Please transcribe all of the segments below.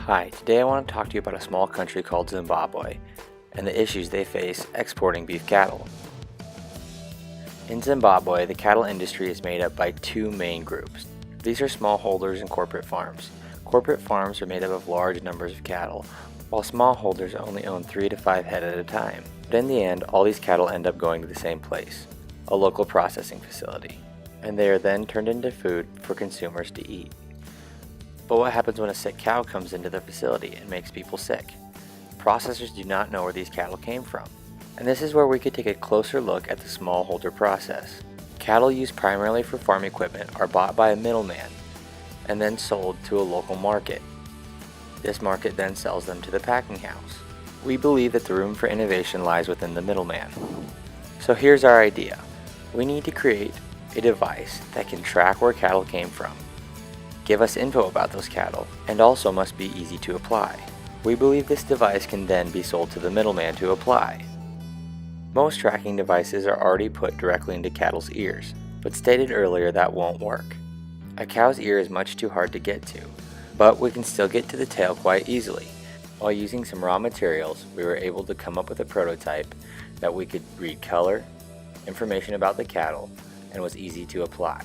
Hi, today I want to talk to you about a small country called Zimbabwe and the issues they face exporting beef cattle. In Zimbabwe, the cattle industry is made up by two main groups. These are smallholders and corporate farms. Corporate farms are made up of large numbers of cattle, while smallholders only own 3 to 5 head at a time. But in the end, all these cattle end up going to the same place, a local processing facility, and they are then turned into food for consumers to eat. But what happens when a sick cow comes into the facility and makes people sick? Processors do not know where these cattle came from. And this is where we could take a closer look at the smallholder process. Cattle used primarily for farm equipment are bought by a middleman and then sold to a local market. This market then sells them to the packing house. We believe that the room for innovation lies within the middleman. So here's our idea. We need to create a device that can track where cattle came from, give us info about those cattle, and also must be easy to apply. We believe this device can then be sold to the middleman to apply. Most tracking devices are already put directly into cattle's ears, but stated earlier that won't work. A cow's ear is much too hard to get to, but we can still get to the tail quite easily. While using some raw materials, we were able to come up with a prototype that we could read color, information about the cattle, and was easy to apply.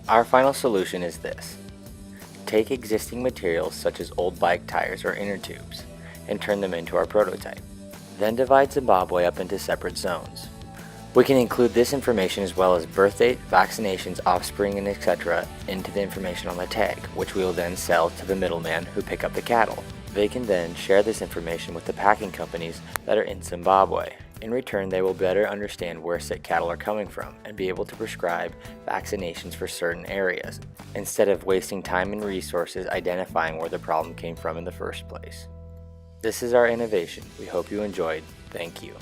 Our final solution is this. Take existing materials such as old bike tires or inner tubes and turn them into our prototype. Then divide Zimbabwe up into separate zones. We can include this information as well as birth date, vaccinations, offspring, and etc. into the information on the tag, which we will then sell to the middleman who pick up the cattle. They can then share this information with the packing companies that are in Zimbabwe. In return, they will better understand where sick cattle are coming from and be able to prescribe vaccinations for certain areas, instead of wasting time and resources identifying where the problem came from in the first place. This is our innovation. We hope you enjoyed. Thank you.